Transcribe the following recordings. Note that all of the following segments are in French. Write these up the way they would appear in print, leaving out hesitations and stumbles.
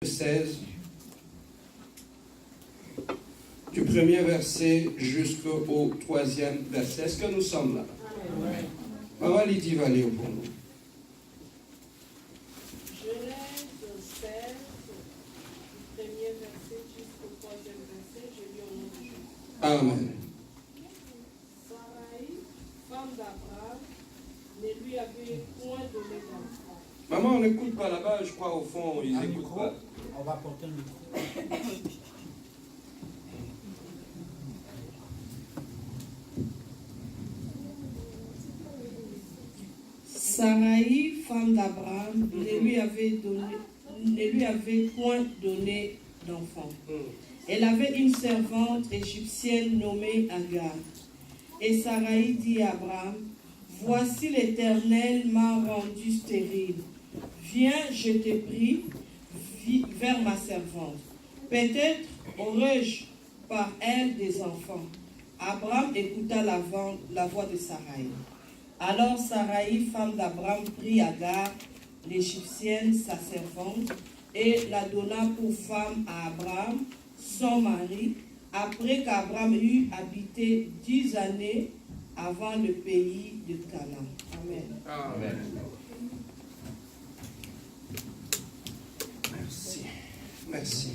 16, du premier verset jusqu'au 3e verset. Est-ce que nous sommes là? Maman Lydie va lire pour nous. Genèse 16, du premier verset jusqu'au 3e verset, je lis au nom de Jésus. Amen. Sarai, femme d'Abraham, ne lui avait point donné d'enfant. Maman, on n'écoute pas là-bas, je crois au fond, ils n'écoutent pas. On va porter un micro. Sarai, femme d'Abraham, ne lui avait point donné d'enfant. Elle avait une servante égyptienne nommée Agar. Et Sarai dit à Abraham, voici l'Éternel m'a rendu stérile. Viens, je te prie, vers ma servante. Peut-être aurais-je par elle des enfants. Abraham écouta la voix de Sarai. Alors Sarai, femme d'Abraham, prit Agar, l'Égyptienne, sa servante, et la donna pour femme à Abraham, son mari, après qu'Abraham eut habité 10 années avant le pays de Canaan. Amen. Amen. Merci. Merci.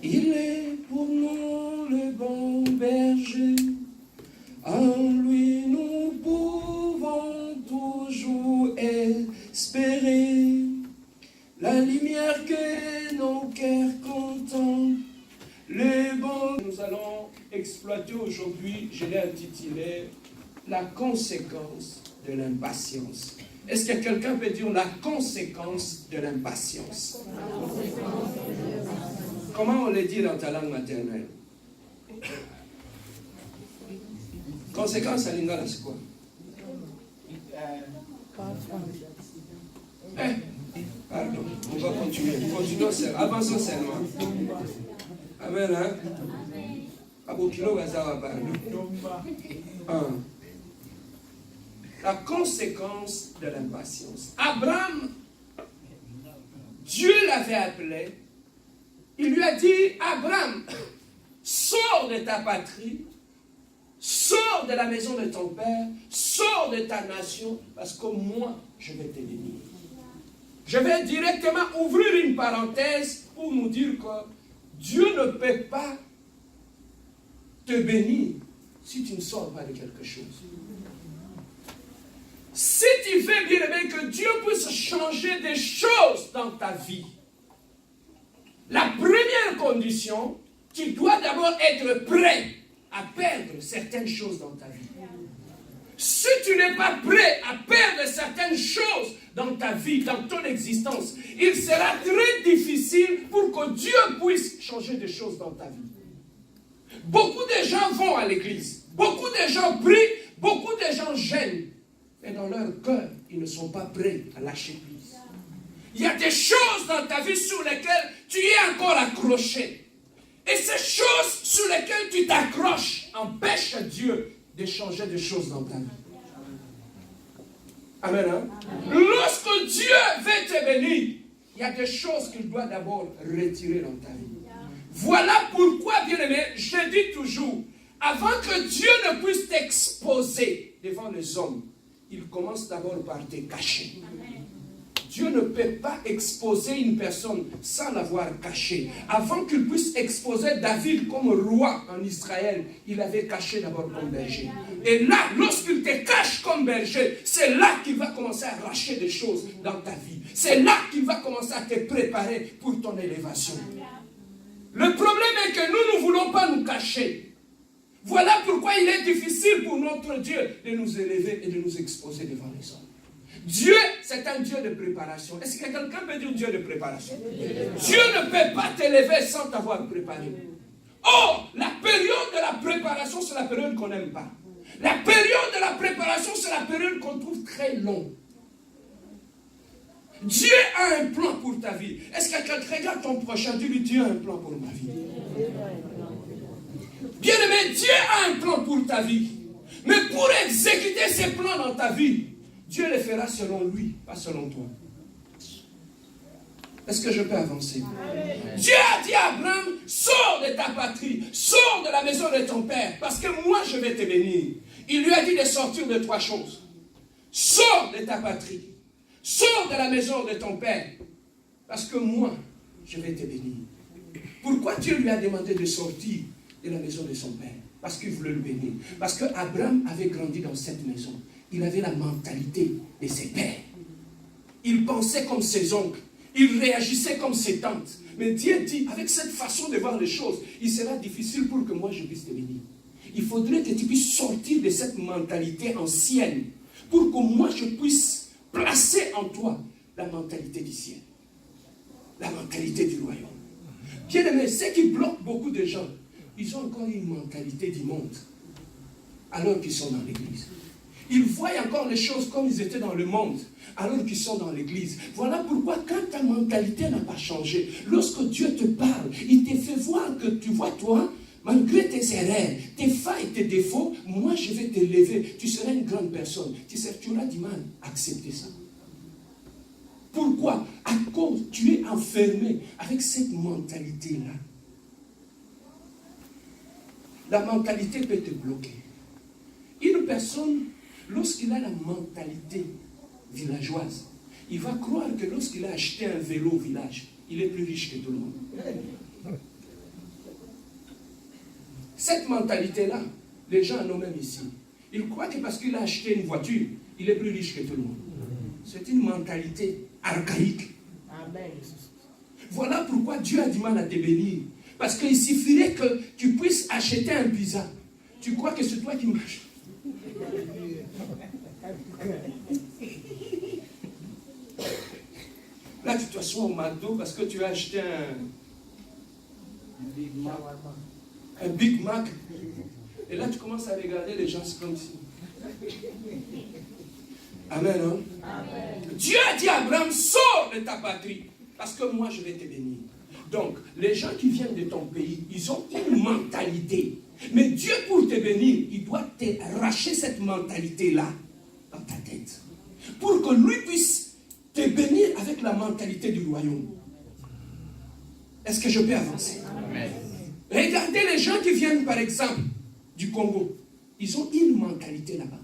Il est pour nous le bon berger. En lui nous pouvons toujours espérer la lumière que nos cœurs contemplent. Le bon. Nous allons exploiter aujourd'hui, je l'ai intitulé la conséquence de l'impatience. Est-ce que quelqu'un peut dire la conséquence de l'impatience? Comment on le dit dans ta langue maternelle? Conséquence à l'ingala, c'est quoi? Pardon, on va continuer. Continuons, avançons seulement. Amen, hein? La conséquence de l'impatience. Abraham, Dieu l'avait appelé. Il lui a dit, Abraham, sors de ta patrie, sors de la maison de ton père, sors de ta nation, parce que moi, je vais te bénir. Je vais directement ouvrir une parenthèse pour nous dire que Dieu ne peut pas te bénir si tu ne sors pas de quelque chose. Si tu veux bien aimé que Dieu puisse changer des choses dans ta vie, la première condition, tu dois d'abord être prêt à perdre certaines choses dans ta vie. Si tu n'es pas prêt à perdre certaines choses dans ta vie, dans ton existence, il sera très difficile pour que Dieu puisse changer des choses dans ta vie. Beaucoup de gens vont à l'église, beaucoup de gens prient, beaucoup de gens gênent, mais dans leur cœur, ils ne sont pas prêts à lâcher prise. Il y a des choses dans ta vie sur lesquelles tu es encore accroché. Et ces choses sur lesquelles tu t'accroches empêchent Dieu de changer des choses dans ta vie. Amen. Hein? Lorsque Dieu veut te bénir, il y a des choses qu'il doit d'abord retirer dans ta vie. Voilà pourquoi, bien-aimé, je dis toujours, avant que Dieu ne puisse t'exposer devant les hommes, il commence d'abord par te cacher. Dieu ne peut pas exposer une personne sans l'avoir caché. Avant qu'il puisse exposer David comme roi en Israël, il avait caché d'abord comme berger. Et là, lorsqu'il te cache comme berger, c'est là qu'il va commencer à arracher des choses dans ta vie. C'est là qu'il va commencer à te préparer pour ton élévation. Le problème est que nous ne voulons pas nous cacher. Voilà pourquoi il est difficile pour notre Dieu de nous élever et de nous exposer devant les hommes. Dieu, c'est un Dieu de préparation. Est-ce que quelqu'un peut dire Dieu de préparation? Dieu ne peut pas t'élever sans t'avoir préparé. Or, la période de la préparation, c'est la période qu'on n'aime pas. La période de la préparation, c'est la période qu'on trouve très longue. Dieu a un plan pour ta vie. Est-ce que quelqu'un regarde ton prochain, dis-lui, Dieu a un plan pour ma vie. Bien-aimé, Dieu a un plan pour ta vie. Mais pour exécuter ses plans dans ta vie, Dieu le fera selon lui, pas selon toi. Est-ce que je peux avancer? Amen. Dieu a dit à Abraham, sors de ta patrie, sors de la maison de ton père, parce que moi je vais te bénir. Il lui a dit de sortir de 3 choses. Sors de ta patrie, sors de la maison de ton père, parce que moi je vais te bénir. Pourquoi Dieu lui a demandé de sortir de la maison de son père? Parce qu'il voulait le bénir. Parce qu'Abraham avait grandi dans cette maison. Il avait la mentalité de ses pères. Il pensait comme ses oncles. Il réagissait comme ses tantes. Mais Dieu dit, avec cette façon de voir les choses, il sera difficile pour que moi je puisse te bénir. Il faudrait que tu puisses sortir de cette mentalité ancienne pour que moi je puisse placer en toi la mentalité du ciel. La mentalité du royaume. Bien aimé, ce qui bloque beaucoup de gens, ils ont encore une mentalité du monde, alors qu'ils sont dans l'église. Ils voient encore les choses comme ils étaient dans le monde, alors qu'ils sont dans l'église. Voilà pourquoi, quand ta mentalité n'a pas changé, lorsque Dieu te parle, il te fait voir que tu vois toi, malgré tes erreurs, tes failles, tes défauts, moi je vais t'élever, tu seras une grande personne. Tu auras du mal à accepter ça. Pourquoi? À cause tu es enfermé avec cette mentalité-là. La mentalité peut te bloquer. Une personne, lorsqu'il a la mentalité villageoise, il va croire que lorsqu'il a acheté un vélo au village, il est plus riche que tout le monde. Cette mentalité-là, les gens en ont même ici. Ils croient que parce qu'il a acheté une voiture, il est plus riche que tout le monde. C'est une mentalité archaïque. Amen. Voilà pourquoi Dieu a du mal à te bénir. Parce qu'il suffirait que tu puisses acheter un pizza. Tu crois que c'est toi qui manges. Là, tu t'assois au McDo parce que tu as acheté un Big Mac. Et là, tu commences à regarder les gens comme si. Amen, hein? Amen. Dieu a dit à Abraham, sors de ta patrie, parce que moi, je vais te bénir. Donc, les gens qui viennent de ton pays, ils ont une mentalité. Mais Dieu, pour te bénir, il doit t'arracher cette mentalité-là dans ta tête. Pour que lui puisse te bénir avec la mentalité du royaume. Est-ce que je peux avancer? Amen. Regardez les gens qui viennent, par exemple, du Congo. Ils ont une mentalité là-bas.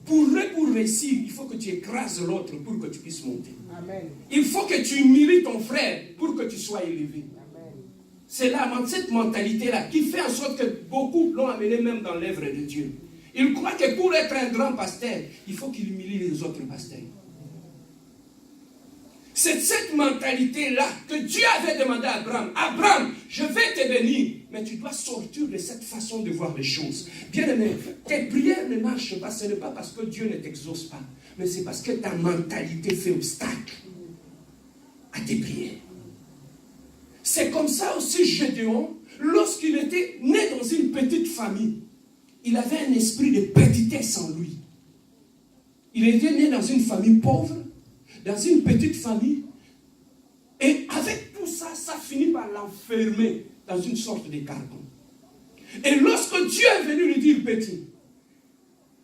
Pour réussir, il faut que tu écrases l'autre pour que tu puisses monter. Amen. Il faut que tu humilies ton frère pour que tu sois élevé. Amen. C'est cette mentalité-là qui fait en sorte que beaucoup l'ont amené même dans l'œuvre de Dieu. Ils croient que pour être un grand pasteur, il faut qu'il humilie les autres pasteurs. C'est cette mentalité-là que Dieu avait demandé à Abraham. Abraham, je vais te bénir, mais tu dois sortir de cette façon de voir les choses. Bien-aimé, tes prières ne marchent pas. Ce n'est pas parce que Dieu ne t'exauce pas, mais c'est parce que ta mentalité fait obstacle à tes prières. C'est comme ça aussi Gédéon, lorsqu'il était né dans une petite famille, il avait un esprit de petitesse en lui. Il était né dans une famille pauvre, dans une petite famille, et avec tout ça, ça finit par l'enfermer dans une sorte de carcan. Et lorsque Dieu est venu lui dire, petit,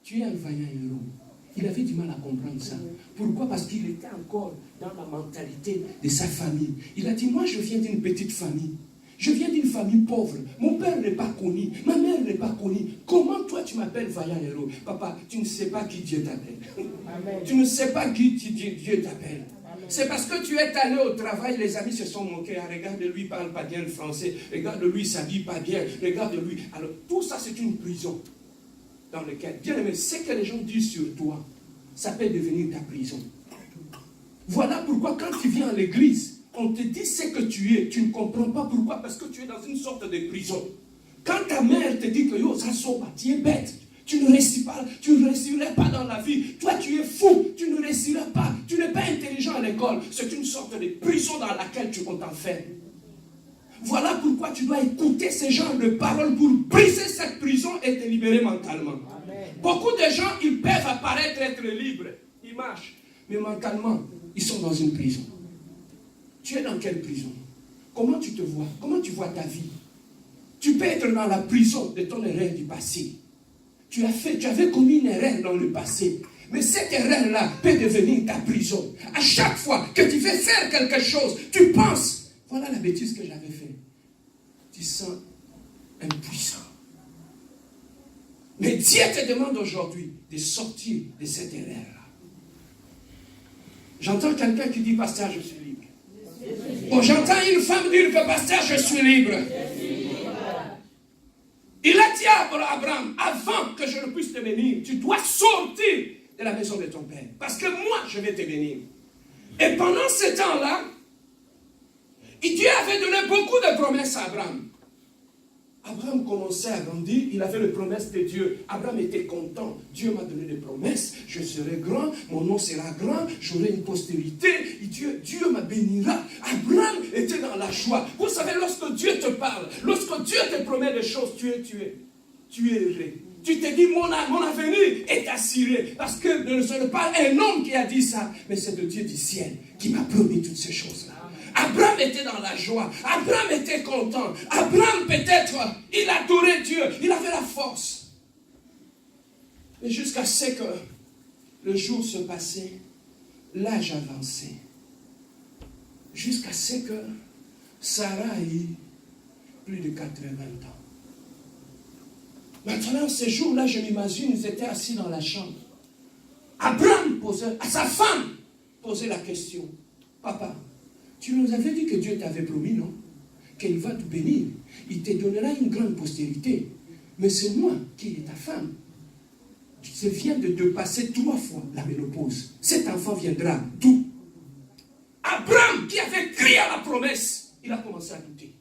tu es un vaillant héros. Il avait du mal à comprendre ça. Pourquoi? Parce qu'il était encore dans la mentalité de sa famille. Il a dit, moi je viens d'une petite famille. Je viens d'une famille pauvre. Mon père n'est pas connu. Ma mère n'est pas connue. Comment toi tu m'appelles vaillant héros? Papa, tu ne sais pas qui Dieu t'appelle. Tu ne sais pas qui Dieu t'appelle. C'est parce que tu es allé au travail, les amis se sont moqués. Ah, regarde-lui, il ne parle pas bien le français. Regarde-lui, il ne s'habille pas bien. Regarde-lui. Alors, tout ça, c'est une prison dans laquelle, bien aimé, ce que les gens disent sur toi, ça peut devenir ta prison. Voilà pourquoi quand tu viens à l'église, on te dit ce que tu es, tu ne comprends pas pourquoi, parce que tu es dans une sorte de prison. Quand ta mère te dit que yo, ça sort pas, tu es bête, tu ne réussiras pas dans la vie, toi tu es fou, tu ne réussiras pas, tu n'es pas intelligent à l'école, c'est une sorte de prison dans laquelle tu t'enfermes. Voilà pourquoi tu dois écouter ces genres de paroles pour briser cette prison et te libérer mentalement. Amen. Beaucoup de gens, ils peuvent apparaître être libres, ils marchent, mais mentalement, ils sont dans une prison. Tu es dans quelle prison? Comment tu te vois? Comment tu vois ta vie? Tu peux être dans la prison de ton erreur du passé. Tu avais commis une erreur dans le passé. Mais cette erreur-là peut devenir ta prison. À chaque fois que tu veux faire quelque chose, tu penses, voilà la bêtise que j'avais faite. Tu sens impuissant. Mais Dieu te demande aujourd'hui de sortir de cette erreur-là. J'entends quelqu'un qui dit, pasteur, je suis libre. Oh, j'entends une femme dire que, pasteur, je suis libre. Il a dit à Abraham, avant que je ne puisse te bénir, tu dois sortir de la maison de ton père. Parce que moi, je vais te bénir. Et pendant ce temps-là, Dieu avait donné beaucoup de promesses à Abraham. Abraham commençait à grandir, il avait les promesses de Dieu. Abraham était content. Dieu m'a donné des promesses, je serai grand, mon nom sera grand, j'aurai une postérité, et Dieu me bénira. Abraham était dans la joie. Vous savez, lorsque Dieu te parle, lorsque Dieu te promet des choses, tu es heureux. Tu te dis, mon avenir est assuré. Parce que ce n'est pas un homme qui a dit ça, mais c'est le Dieu du ciel qui m'a promis toutes ces choses-là. Abraham était dans la joie. Abraham était content. Abraham, peut-être, il adorait Dieu. Il avait la force. Et jusqu'à ce que le jour se passait, l'âge avançait. Jusqu'à ce que Sarah ait plus de 80 ans. Maintenant, ce jour-là, je m'imagine, ils étaient assis dans la chambre. Abraham posait, à sa femme, posait la question. Papa, tu nous avais dit que Dieu t'avait promis, non? Qu'il va te bénir. Il te donnera une grande postérité. Mais c'est moi qui est ta femme. Je viens de passer 3 fois la ménopause. Cet enfant viendra d'où? Abraham, qui avait crié à la promesse, il a commencé à douter.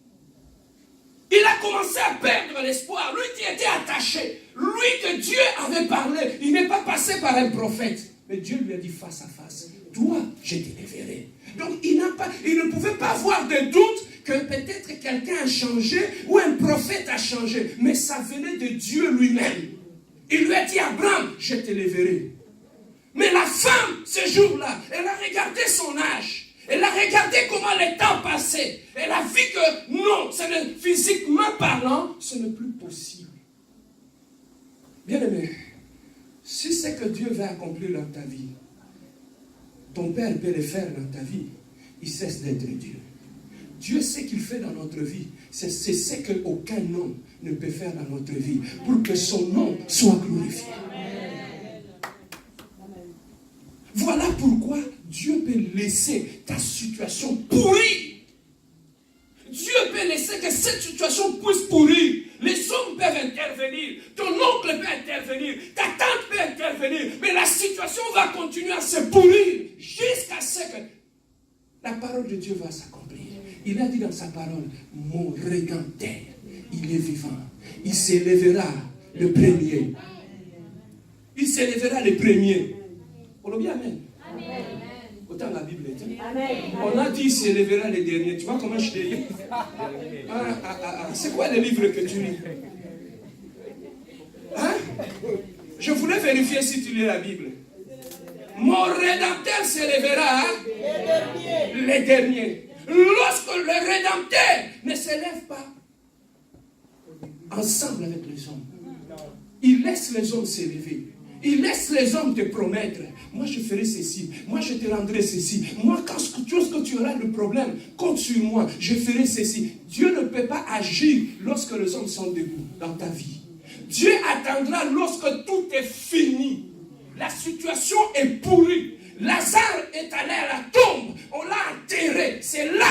Il a commencé à perdre l'espoir. Lui qui était attaché, lui que Dieu avait parlé, il n'est pas passé par un prophète. Mais Dieu lui a dit face à face, toi, je t'élèverai. Donc il ne pouvait pas avoir de doute que peut-être quelqu'un a changé ou un prophète a changé. Mais ça venait de Dieu lui-même. Il lui a dit, Abraham, je t'élèverai. Mais la femme, ce jour-là, elle a regardé son âge. Elle a regardé comment le temps passait. Elle a vu que non, physiquement parlant, ce n'est plus possible. Bien-aimé, si c'est que Dieu veut accomplir dans ta vie, ton Père peut le faire dans ta vie, il cesse d'être Dieu. Dieu sait ce qu'il fait dans notre vie. C'est ce qu'aucun homme ne peut faire dans notre vie pour que son nom soit glorifié. Voilà pourquoi Dieu peut laisser ta situation pourrir. Dieu peut laisser que cette situation puisse pourrir. Les hommes peuvent intervenir, ton oncle peut intervenir, ta tante peut intervenir, mais la situation va continuer à se pourrir jusqu'à ce que la parole de Dieu va s'accomplir. Il a dit dans sa parole, mon Rédempteur, il est vivant. Il s'élèvera le premier. Il s'élèvera le premier. On l'a bien, amen. Amen. Autant la Bible est. On a dit il s'élèvera le dernier. Tu vois comment je te lis? C'est quoi le livre que tu lis? Hein? Je voulais vérifier si tu lis la Bible. Mon Rédempteur s'élèvera le dernier. Lorsque le Rédempteur ne s'élève pas ensemble avec les hommes, il laisse les hommes s'élever. Il laisse les hommes te promettre. Moi, je ferai ceci. Moi, je te rendrai ceci. Moi, quand tu auras le problème, compte sur moi. Je ferai ceci. Dieu ne peut pas agir lorsque les hommes sont debout dans ta vie. Dieu attendra lorsque tout est fini. La situation est pourrie. Lazare est allé à la tombe. On l'a enterré. C'est là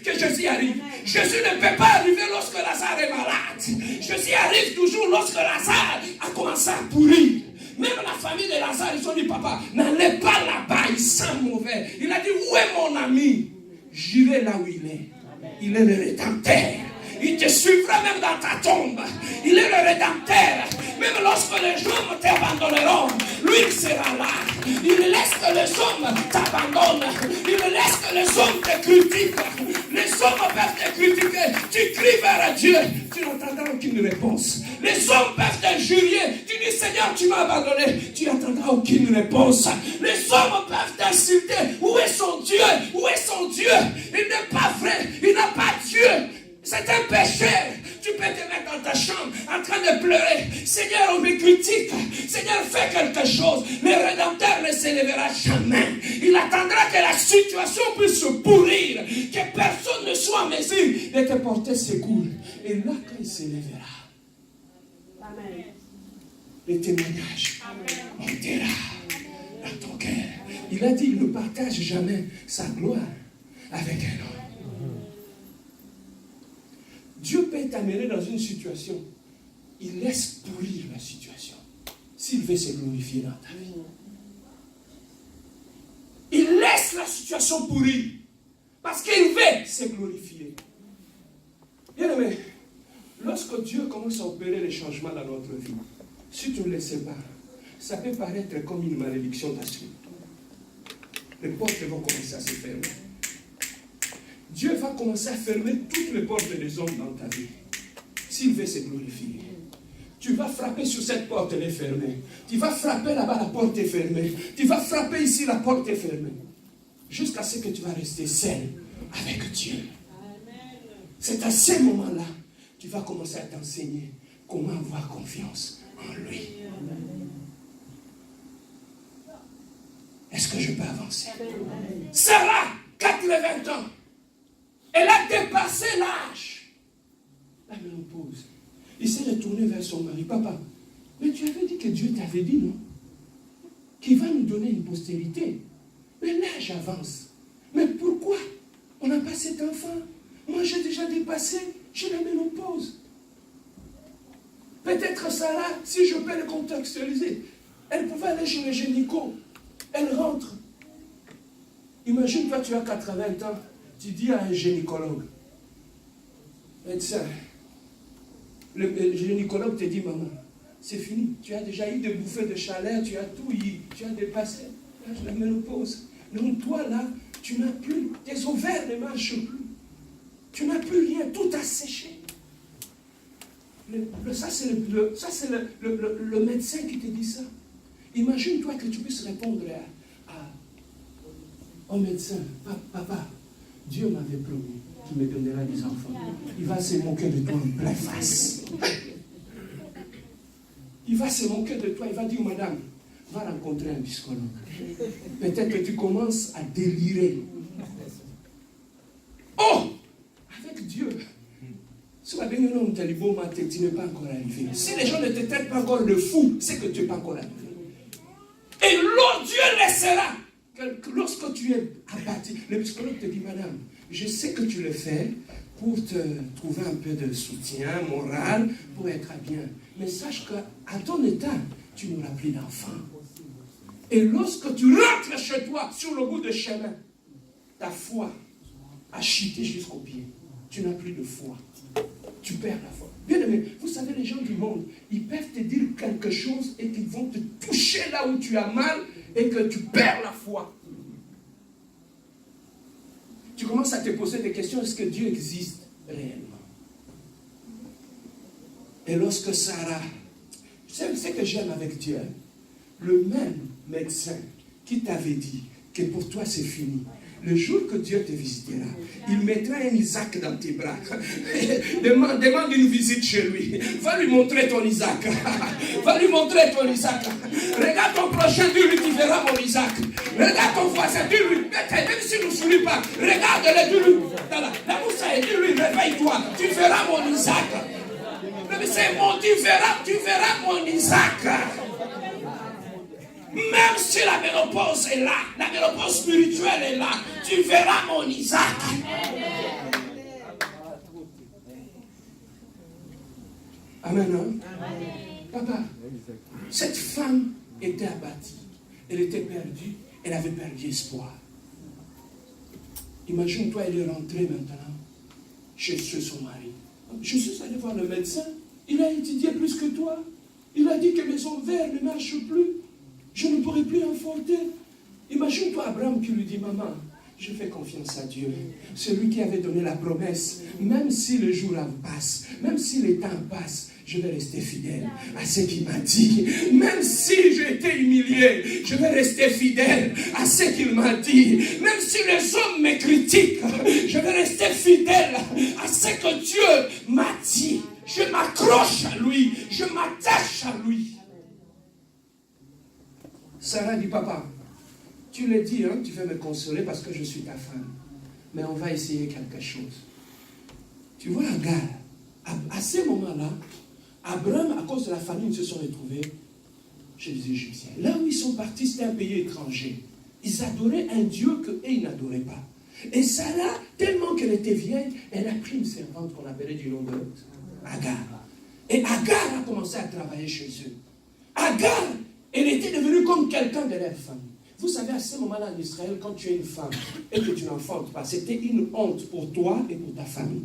que Jésus arrive. Jésus ne peut pas arriver lorsque Lazare est malade. Jésus arrive toujours lorsque Lazare a commencé à pourrir. Même la famille de Lazare, ils ont dit, papa, n'allez pas là-bas, il sent mauvais. Il a dit, où est mon ami? J'irai là où il est. Il est le Rédempteur. Il te suivra même dans ta tombe. Il est le Rédempteur. Même lorsque les hommes t'abandonneront, lui il sera là. Il laisse que les hommes t'abandonnent. Il laisse que les hommes te critiquent. Les hommes peuvent te critiquer. Tu cries vers Dieu. Tu n'entendras aucune réponse. Les hommes peuvent t'injurier. Tu dis, Seigneur, tu m'as abandonné. Tu n'entendras aucune réponse. Les hommes peuvent t'insulter. Où est son Dieu? Où est son Dieu? Il n'est pas vrai. Il n'a pas Dieu. C'est un péché. Tu peux te mettre dans ta chambre en train de pleurer. Seigneur, on me critique. critique. Seigneur, fais quelque chose. Le Rédempteur ne s'élèvera jamais. Il attendra que la situation puisse se pourrir, que personne ne soit en mesure de te porter secours. Et là, quand il s'élèvera, les témoignages montera dans ton cœur. Il a dit, il ne partage jamais sa gloire avec un homme. Dieu peut t'amener dans une situation. Il laisse pourrir la situation. S'il veut se glorifier dans ta vie. Il laisse la situation pourrir. Parce qu'il veut se glorifier. Bien aimé, lorsque Dieu commence à opérer les changements dans notre vie, si tu ne le sais pas, ça peut paraître comme une malédiction d'Assuré. Les portes vont commencer à se fermer. Dieu va commencer à fermer toutes les portes des hommes dans ta vie. S'il veut se glorifier. Tu vas frapper sur cette porte, elle est fermée. Tu vas frapper là-bas, la porte est fermée. Tu vas frapper ici, la porte est fermée. Jusqu'à ce que tu vas rester seul avec Dieu. C'est à ce moment-là que tu vas commencer à t'enseigner comment avoir confiance en lui. Est-ce que je peux avancer? Sarah, 80 ans. Elle a dépassé l'âge. La ménopause. Il s'est retourné vers son mari. Papa, mais tu avais dit que Dieu t'avait dit, non? Qu'il va nous donner une postérité. Mais l'âge avance. Mais pourquoi on n'a pas cet enfant? Moi, j'ai déjà dépassé. J'ai la ménopause. Peut-être Sarah, si je peux le contextualiser, elle pouvait aller chez le gynéco. Elle rentre. Imagine, toi, tu as 80 ans. Tu dis à un gynécologue, médecin, le gynécologue te dit, maman, c'est fini. Tu as déjà eu des bouffées de chaleur, tu as tout eu, tu as dépassé la ménopause. Donc toi, là, tu n'as plus, tes ovaires ne marchent plus. Tu n'as plus rien, tout a séché. Ça, c'est le médecin qui te dit ça. Imagine-toi que tu puisses répondre au médecin, papa, Dieu m'avait promis qu'il me donnera des enfants. Il va se moquer de toi en pleine face. Il va se moquer de toi, il va dire, madame, va rencontrer un psychologue. Peut-être que tu commences à délirer. Oh! Avec Dieu. Tu n'es pas encore arrivé. Si les gens ne te traitent pas encore de fou, c'est que tu n'es pas encore arrivé. Et l'autre Dieu laissera. Lorsque tu es abattu, le psychologue te dit, madame, je sais que tu le fais pour te trouver un peu de soutien moral, pour être bien. Mais sache qu'à ton état, tu n'auras plus d'enfant. Et lorsque tu rentres chez toi, sur le bout de chemin, ta foi a chuté jusqu'au pied. Tu n'as plus de foi. Tu perds la foi. Bien aimé, vous savez, les gens du monde, ils peuvent te dire quelque chose et qu'ils vont te toucher là où tu as mal et que tu perds la foi. Tu commences à te poser des questions, est-ce que Dieu existe réellement? Et lorsque Sarah, tu sais ce que j'aime avec Dieu, le même médecin qui t'avait dit que pour toi c'est fini, le jour que Dieu te visitera, il mettra un Isaac dans tes bras. Demande une visite chez lui. Va lui montrer ton Isaac. Va lui montrer ton Isaac. Regarde ton prochain, dis-lui, tu verras mon Isaac. Regarde ton voisin, dis-lui, même s'il ne sourit pas, regarde-le, dis-lui. La moussa, dis-lui, réveille-toi, tu verras mon Isaac. Mais c'est bon, tu verras mon Isaac. Même si la ménopause est là, la ménopause spirituelle est là, tu verras mon Isaac. Amen. Hein? Amen. Papa, cette femme était abattue, elle était perdue, elle avait perdu espoir. Imagine-toi, elle est rentrée maintenant chez son mari. Je suis allé voir le médecin, il a étudié plus que toi. Il a dit que mes ovaires ne marchent plus. Je ne pourrai plus enfanter. Imagine-toi Abraham qui lui dit, maman, je fais confiance à Dieu. Celui qui avait donné la promesse, même si le jour passe, même si le temps passe, je vais rester fidèle à ce qu'il m'a dit. Même si j'ai été humilié, je vais rester fidèle à ce qu'il m'a dit. Même si les hommes me critiquent, je vais rester fidèle à ce que Dieu m'a dit. Je m'accroche à lui, je m'attache à lui. Sarah dit, papa, tu le dis, hein, tu veux me consoler parce que je suis ta femme. Mais on va essayer quelque chose. Tu vois, Agar, à ce moment-là, Abraham, à cause de la famine, se sont retrouvés chez les Égyptiens. Là où ils sont partis, c'était un pays étranger. Ils adoraient un Dieu qu'eux, ils n'adoraient pas. Et Sarah, tellement qu'elle était vieille, elle a pris une servante qu'on appelait du nom de Agar. Et Agar a commencé à travailler chez eux. Agar, elle était devenue comme quelqu'un de leur famille. Vous savez, à ce moment-là en Israël, quand tu es une femme et que tu n'enfantes pas, c'était une honte pour toi et pour ta famille.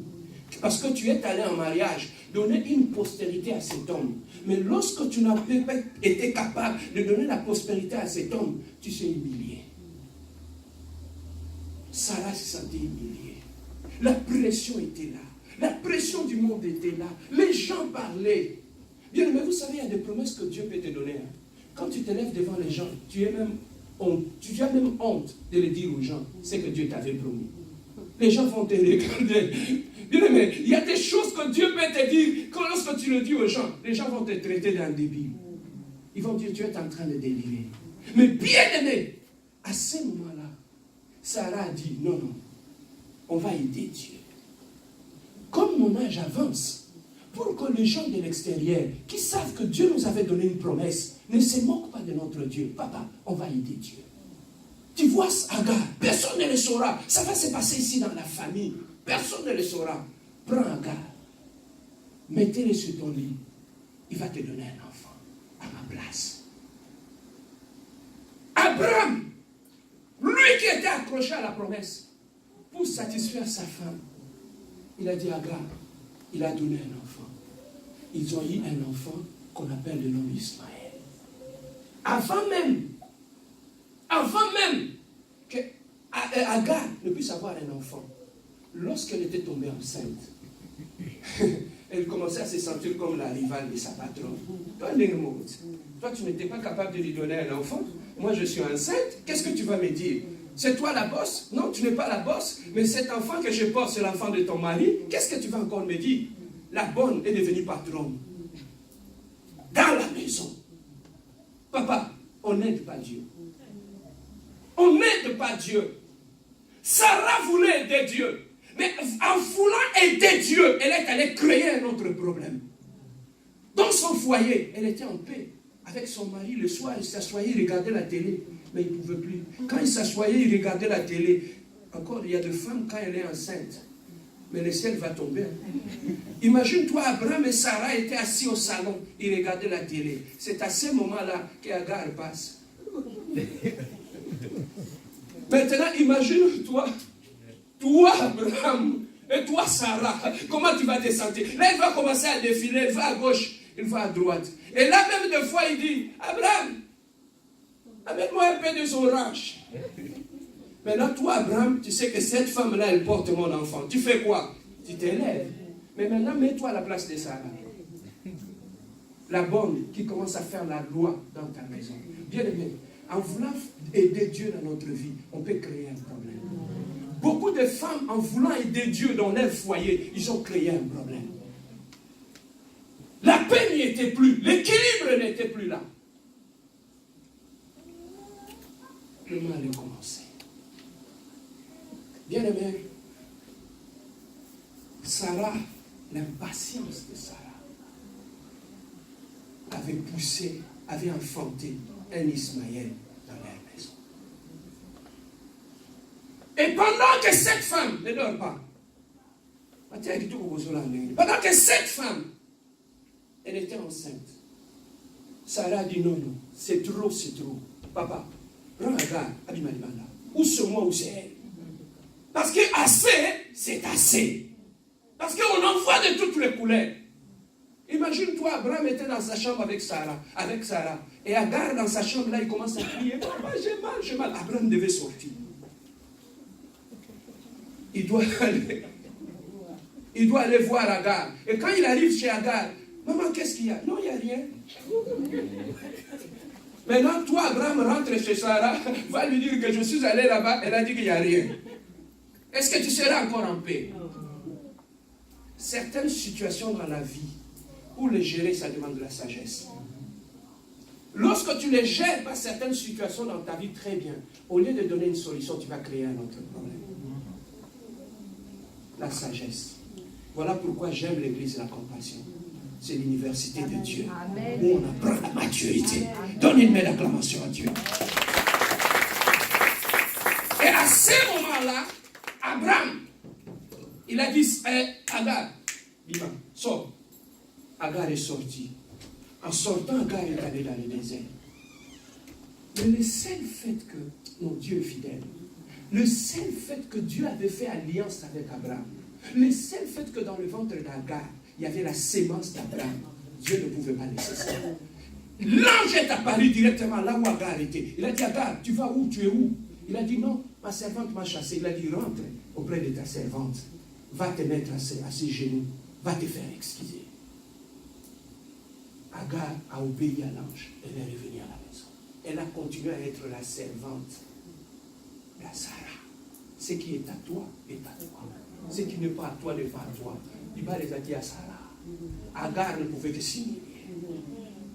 Parce que tu es allé en mariage, donner une postérité à cet homme. Mais lorsque tu n'as pas été capable de donner la postérité à cet homme, tu sais humilié. Sarah se sentait humiliée. La pression était là. La pression du monde était là. Les gens parlaient. Bien, mais vous savez, il y a des promesses que Dieu peut te donner. Hein. Quand tu te lèves devant les gens, tu as même honte de le dire aux gens. C'est que Dieu t'avait promis. Les gens vont te regarder. Bien, mais il y a des choses que Dieu peut te dire. Quand lorsque tu le dis aux gens, les gens vont te traiter d'un débile. Ils vont dire, tu es en train de délirer. Mais bien aimé, à ce moment-là, Sarah a dit, non, on va aider Dieu. Comme mon âge avance, pour que les gens de l'extérieur, qui savent que Dieu nous avait donné une promesse, ne se moquent pas de notre Dieu. Papa, on va aider Dieu. Tu vois Agar, personne ne le saura. Ça va se passer ici dans la famille. Personne ne le saura. Prends Agar, mettez-le sur ton lit. Il va te donner un enfant à ma place. Abraham, lui qui était accroché à la promesse, pour satisfaire sa femme, il a dit à Agar, il a donné un enfant. Ils ont eu un enfant qu'on appelle le nom d'Ismaël. Avant même que Agar ne puisse avoir un enfant, lorsqu'elle était tombée enceinte, elle commençait à se sentir comme la rivale de sa patronne. Toi, tu n'étais pas capable de lui donner un enfant. Moi, je suis enceinte. Qu'est-ce que tu vas me dire? C'est toi la bosse? Non, tu n'es pas la bosse. Mais cet enfant que je porte, c'est l'enfant de ton mari. Qu'est-ce que tu vas encore me dire? La bonne est devenue patronne. Dans la maison. Papa, on n'aide pas Dieu. On n'aide pas Dieu. Sarah voulait aider Dieu. Mais en voulant aider Dieu, elle est allée créer un autre problème. Dans son foyer, elle était en paix. Avec son mari, le soir, il s'assoyait, il regardait la télé. Mais il ne pouvait plus. Quand il s'assoyait, il regardait la télé. Encore, il y a des femmes, quand elle est enceinte, mais le ciel va tomber. Imagine-toi, Abraham et Sarah étaient assis au salon, ils regardaient la télé. C'est à ce moment-là qu'Agar passe. Maintenant, imagine-toi, toi, Abraham, et toi, Sarah, comment tu vas te sentir? Là, il va commencer à défiler, il va à gauche, il va à droite. Et là, même des fois, il dit, Abraham, amène-moi un peu de son ranch. Maintenant, toi, Abraham, tu sais que cette femme-là, elle porte mon enfant. Tu fais quoi? Tu t'élèves. Mais maintenant, mets-toi à la place de Sarah. La bonne qui commence à faire la loi dans ta maison. Bien aimé, en voulant aider Dieu dans notre vie, on peut créer un problème. Beaucoup de femmes, en voulant aider Dieu dans leur foyer, ils ont créé un problème. La paix n'y était plus, l'équilibre n'était plus là. Le mal est commencé. Bien aimé, Sarah, l'impatience de Sarah, avait poussé, avait enfanté un Ismaël dans leur maison. Et pendant que cette femme ne dort pas, pendant que cette femme, elle était enceinte, Sarah dit non, c'est trop, c'est trop. Papa, prends Agar, Abimalibanda. Ou c'est moi ou c'est elle. Parce que assez, c'est assez. Parce qu'on en voit de toutes les couleurs. Imagine-toi, Abraham était dans sa chambre avec Sarah. Et Agar dans sa chambre, là, il commence à crier. Papa, j'ai mal. Abraham devait sortir. Il doit aller voir Agar. Et quand il arrive chez Agar, maman, qu'est-ce qu'il y a? Non, il n'y a rien. Maintenant, toi, Abraham, rentre chez Sarah, va lui dire que je suis allé là-bas. Elle a dit qu'il n'y a rien. Est-ce que tu seras encore en paix? Certaines situations dans la vie, pour les gérer, ça demande de la sagesse. Lorsque tu ne gères pas certaines situations dans ta vie très bien, au lieu de donner une solution, tu vas créer un autre problème. La sagesse. Voilà pourquoi j'aime l'église et la compassion. C'est l'université de Dieu. Amen. Où on apprend la maturité. Donne une belle acclamation à Dieu. Et à ce moment-là, Abraham, il a dit, Agar, Bima, sors. Agar est sorti. En sortant, Agar est allé dans le désert. Mais le seul fait que, non, Dieu est fidèle, le seul fait que Dieu avait fait alliance avec Abraham, le seul fait que dans le ventre d'Agar, il y avait la sémence d'Abraham, Dieu ne pouvait pas laisser ça. L'ange est apparu directement là où Agar était. Il a dit, Agar, tu vas où? Tu es où? Il a dit, non, ma servante m'a chassé. Il a dit, rentre auprès de ta servante. Va te mettre à ses genoux. Va te faire excuser. Agar a obéi à l'ange. Elle est revenue à la maison. Elle a continué à être la servante de Sarah. Ce qui est à toi est à toi. Ce qui n'est pas à toi n'est pas à toi. Il va les a dit à Sarah. Agar ne pouvait que s'humilier.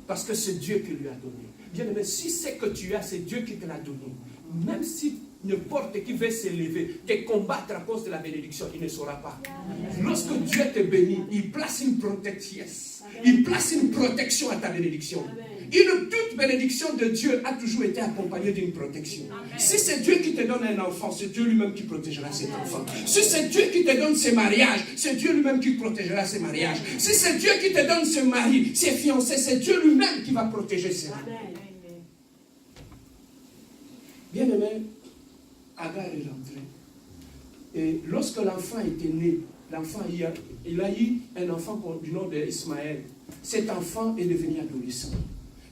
Parce que c'est Dieu qui lui a donné. Bien aimé, si c'est que tu as, c'est Dieu qui te l'a donné. Même si n'importe qui veut s'élever, te combattre à cause de la bénédiction, il ne saura pas. Lorsque Dieu te bénit, il place une protection. Il place une protection à ta bénédiction. Toute bénédiction de Dieu a toujours été accompagnée d'une protection. Si c'est Dieu qui te donne un enfant, c'est Dieu lui-même qui protégera cet enfant. Si c'est Dieu qui te donne ses mariages, c'est Dieu lui-même qui protégera ses mariages. Si c'est Dieu qui te donne ses maris, ses fiancés, c'est Dieu lui-même qui va protéger ses maris. Bien aimé, Agar est rentré. Et lorsque l'enfant était né, l'enfant il a eu un enfant du nom d'Ismaël. Cet enfant est devenu adolescent.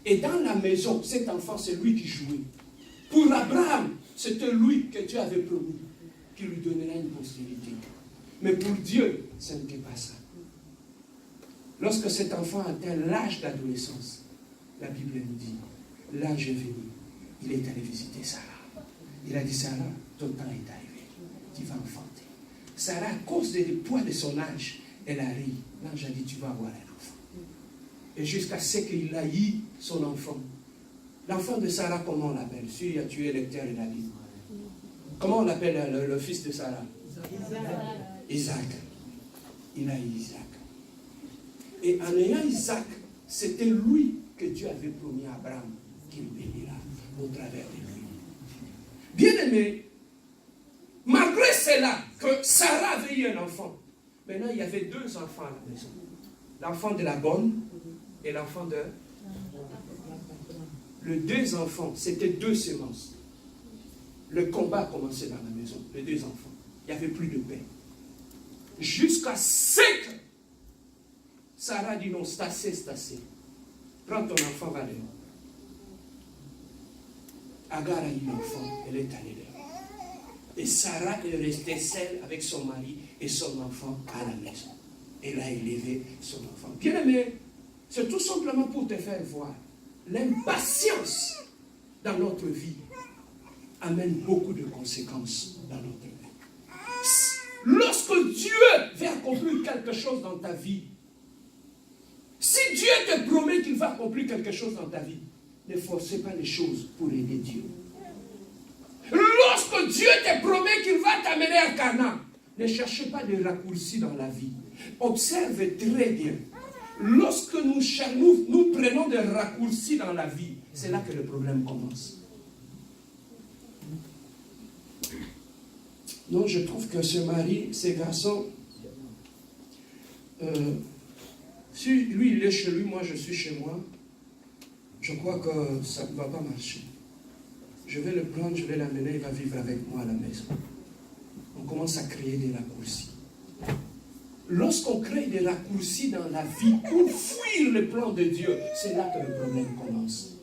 Et dans la maison, cet enfant, c'est lui qui jouait. Pour Abraham, c'était lui que Dieu avait promis, qui lui donnerait une postérité. Mais pour Dieu, ce n'était pas ça. Lorsque cet enfant atteint l'âge d'adolescence, la Bible nous dit, l'âge est venu. Il est allé visiter Sarah. Il a dit, Sarah, ton temps est arrivé. Tu vas enfanter. Sarah, à cause du poids de son âge, elle a ri. L'ange a dit, tu vas avoir un enfant. Et jusqu'à ce qu'il a eu son enfant. L'enfant de Sarah, comment on l'appelle? Celui qui a tué Lecteur et David. Comment on l'appelle le fils de Sarah? Isaac. Il a eu Isaac. Et en ayant Isaac, c'était lui que Dieu avait promis à Abraham qu'il bénira au travers de lui. Bien aimé, malgré cela, que Sarah avait eu un enfant, maintenant il y avait deux enfants à la maison. L'enfant de la bonne et l'enfant de... Les deux enfants, c'était deux semences. Le combat commençait dans la maison, les deux enfants. Il n'y avait plus de paix. Jusqu'à ce que Sarah dit non, c'est assez, c'est assez. Prends ton enfant, va dehors. Agar a eu l'enfant, elle est allée dehors. Et Sarah est restée seule avec son mari et son enfant à la maison. Elle a élevé son enfant. Bien aimé, c'est tout simplement pour te faire voir l'impatience dans notre vie amène beaucoup de conséquences dans notre vie. Lorsque Dieu veut accomplir quelque chose dans ta vie, si Dieu te promet qu'il va accomplir quelque chose dans ta vie, ne forcez pas les choses pour aider Dieu. Lorsque Dieu te promet qu'il va t'amener à Canaan, ne cherchez pas de raccourcis dans la vie. Observe très bien. Lorsque nous prenons des raccourcis dans la vie, c'est là que le problème commence. Donc je trouve que ce mari, ces garçons, si lui il est chez lui, moi je suis chez moi, je crois que ça ne va pas marcher. Je vais le prendre, je vais l'amener, il va vivre avec moi à la maison. On commence à créer des raccourcis. Lorsqu'on crée des raccourcis dans la vie pour fuir le plan de Dieu, c'est là que le problème commence.